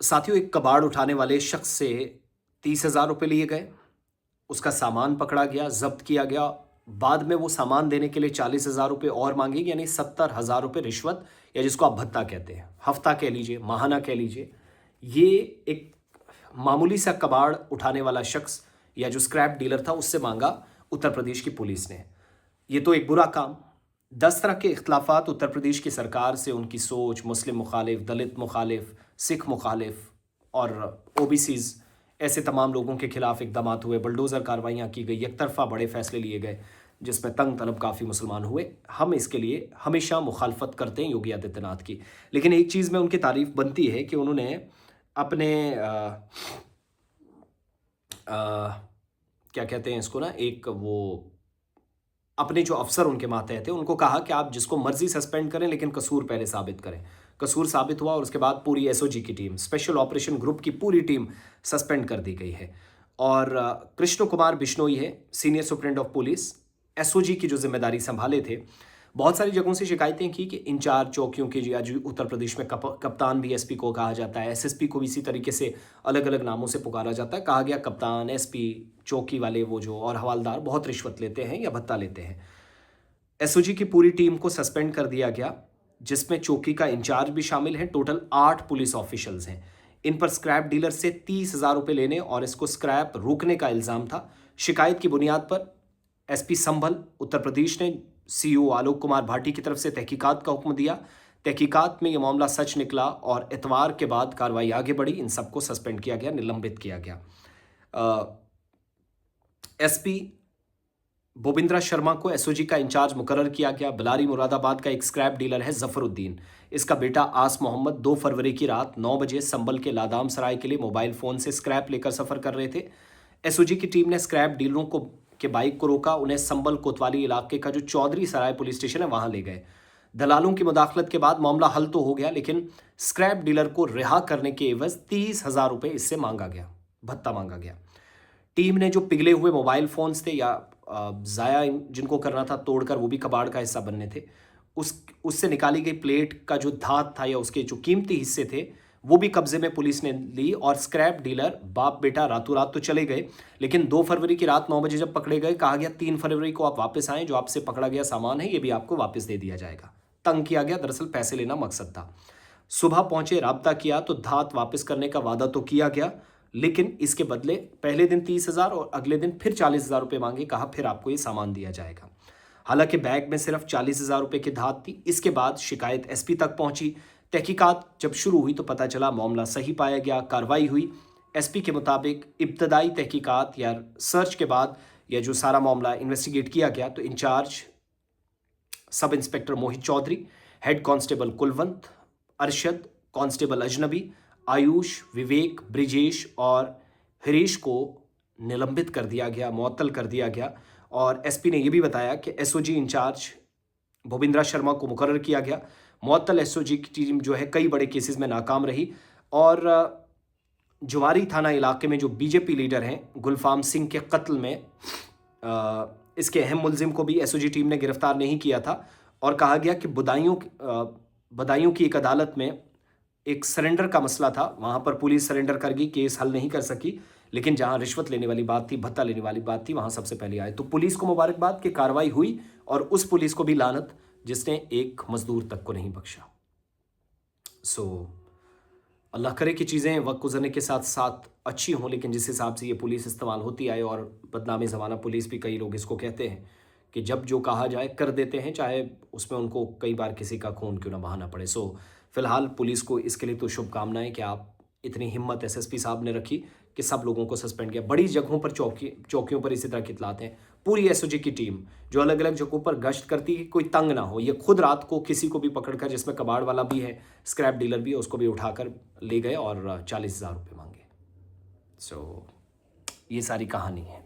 साथियों, एक कबाड़ उठाने वाले शख्स से 30,000 रुपये लिए गए। उसका सामान पकड़ा गया, जब्त किया गया। बाद में वो सामान देने के लिए 40,000 रुपये और मांगे, यानी 70,000 रुपये रिश्वत, या जिसको आप भत्ता कहते हैं, हफ्ता कह लीजिए, माहाना कह लीजिए। ये एक मामूली सा कबाड़ उठाने वाला शख्स या जो स्क्रैप डीलर था उससे मांगा उत्तर प्रदेश की पुलिस ने। ये तो एक बुरा काम। 10 तरह के इख्तलाफात उत्तर प्रदेश की सरकार से, उनकी सोच, मुस्लिम मुखालिफ, दलित मुखालिफ, सिख मुखालिफ और ओबीसीज, ऐसे तमाम लोगों के खिलाफ इकदाम हुए, बुलडोज़र कार्रवाइयाँ की गई, एक तरफा बड़े फैसले लिए गए जिसमें तंग तलब काफ़ी मुसलमान हुए। हम इसके लिए हमेशा मुखालफत करते हैं योगी आदित्यनाथ की, लेकिन एक चीज़ में उनकी तारीफ बनती है कि उन्होंने अपने क्या कहते हैं इसको ना, एक वो अपने जो अफसर उनके मातहत थे उनको कहा कि आप जिसको मर्जी सस्पेंड करें, लेकिन कसूर पहले साबित करें। कसूर साबित हुआ और उसके बाद पूरी एसओजी की टीम, स्पेशल ऑपरेशन ग्रुप की पूरी टीम सस्पेंड कर दी गई है। और कृष्ण कुमार बिश्नोई है senior superintendent of police, SOG की जो जिम्मेदारी संभाले थे। बहुत सारी जगहों से शिकायतें की कि इंचार्ज चौकियों के, आज उत्तर प्रदेश में कप्तान भी एसपी को कहा जाता है, एसएसपी को भी इसी तरीके से अलग अलग नामों से पुकारा जाता है। कहा गया कप्तान, एसपी, चौकी वाले वो जो और हवालदार बहुत रिश्वत लेते हैं या भत्ता लेते हैं। एसओजी की पूरी टीम को सस्पेंड कर दिया गया, जिसमें चौकी का इंचार्ज भी शामिल है। टोटल 8 पुलिस ऑफिशियल्स हैं। इन पर स्क्रैप डीलर से 30,000 रुपये लेने और इसको स्क्रैप रोकने का इल्ज़ाम था। शिकायत की बुनियाद पर एसपी संभल उत्तर प्रदेश ने सीईओ आलोक कुमार भाटी की तरफ से तहकीकात का हुक्म दिया। तहकीकात में यह मामला सच निकला और इतवार के बाद कार्रवाई आगे बढ़ी। इन सबको सस्पेंड किया गया, निलंबित किया गया। एसपी भूपिंद्रा शर्मा को एसओजी का इंचार्ज मुकर्रर किया गया। बिलारी मुरादाबाद का एक स्क्रैप डीलर है जफरुद्दीन। इसका बेटा आस मोहम्मद 2 फरवरी की रात 9 बजे संभल के लादाम सराय के लिए मोबाइल फोन से स्क्रैप लेकर सफर कर रहे थे। एसओजी की टीम ने स्क्रैप डीलरों को के बाइक को रोका, उन्हें संभल कोतवाली इलाके का जो चौधरी सराय पुलिस स्टेशन है वहां ले गए। दलालों की मुदाखलत के बाद मामला हल तो हो गया, लेकिन स्क्रैप डीलर को रिहा करने के एवज 30,000 रुपये इससे मांगा गया, भत्ता मांगा गया। टीम ने जो पिघले हुए मोबाइल फोन्स थे या ज़ाया जिनको करना था तोड़कर, वो भी कबाड़ का हिस्सा बनने थे, उससे निकाली गई प्लेट का जो धात था या उसके जो कीमती हिस्से थे वो भी कब्जे में पुलिस ने ली। और स्क्रैप डीलर बाप बेटा रातों रात तो चले गए, लेकिन 2 फरवरी की रात 9 बजे जब पकड़े गए, कहा गया 3 फरवरी को आप वापस आएँ, जो आपसे पकड़ा गया सामान है ये भी आपको वापस दे दिया जाएगा। तंग किया गया, दरअसल पैसे लेना मकसद था। सुबह पहुंचे, राब्ता किया तो धात वापस करने का वादा तो किया गया, लेकिन इसके बदले पहले दिन 30,000 और अगले दिन फिर 40,000 रुपये मांगे। कहा फिर आपको ये सामान दिया जाएगा। हालांकि बैग में सिर्फ 40,000 रुपये की धात थी। इसके बाद शिकायत एसपी तक पहुंची। तहकीकात जब शुरू हुई तो पता चला मामला सही पाया गया, कार्रवाई हुई। एसपी के मुताबिक इब्तदाई तहकीकात या सर्च के बाद यह जो सारा मामला इन्वेस्टिगेट किया गया तो incharge sub inspector Mohit Chaudhary, head constable Kulwant, Arshad, constable Ajnabi, Ayush, विवेक, ब्रिजेश और हरीश को निलंबित कर दिया गया, मुअत्तल कर दिया गया। और एसपी ने यह भी बताया कि एसओजी इंचार्ज भूपिंद्रा शर्मा को मुकर्रर किया गया। मुअत्तल एसओजी की टीम जो है कई बड़े केसेस में नाकाम रही। और जुवारी थाना इलाके में जो बीजेपी लीडर हैं गुलफाम सिंह के कत्ल में इसके अहम मुलजिम को भी एसओजी टीम ने गिरफ्तार नहीं किया था। और कहा गया कि बदायूं की एक अदालत में एक सरेंडर का मसला था, वहां पर पुलिस सरेंडर कर गई, केस हल नहीं कर सकी, लेकिन जहां रिश्वत लेने वाली बात थी, भत्ता लेने वाली बात थी, वहां सबसे पहले आए। तो पुलिस को मुबारकबाद कि कार्रवाई हुई, और उस पुलिस को भी लानत जिसने एक मजदूर तक को नहीं बख्शा। अल्लाह करे कि चीज़ें वक्त गुजरने के साथ साथ अच्छी हों, लेकिन जिस हिसाब से ये पुलिस इस्तेमाल होती आए, और बदनामी ज़माना पुलिस भी कई लोग इसको कहते हैं कि जब जो कहा जाए कर देते हैं, चाहे उसमें उनको कई बार किसी का खून क्यों ना बहाना पड़े। फिलहाल पुलिस को इसके लिए तो शुभकामनाएं कि आप इतनी हिम्मत एसएसपी साहब ने रखी कि सब लोगों को सस्पेंड किया। बड़ी जगहों पर चौकियों पर इसी तरह की इतलात हैं। पूरी एसओजी की टीम जो अलग अलग जगहों पर गश्त करती है, कोई तंग ना हो, ये खुद रात को किसी को भी पकड़कर, जिसमें कबाड़ वाला भी है, स्क्रैप डीलर भी है, उसको भी उठाकर ले गए और 40,000 रुपये मांगे। ये सारी कहानी है।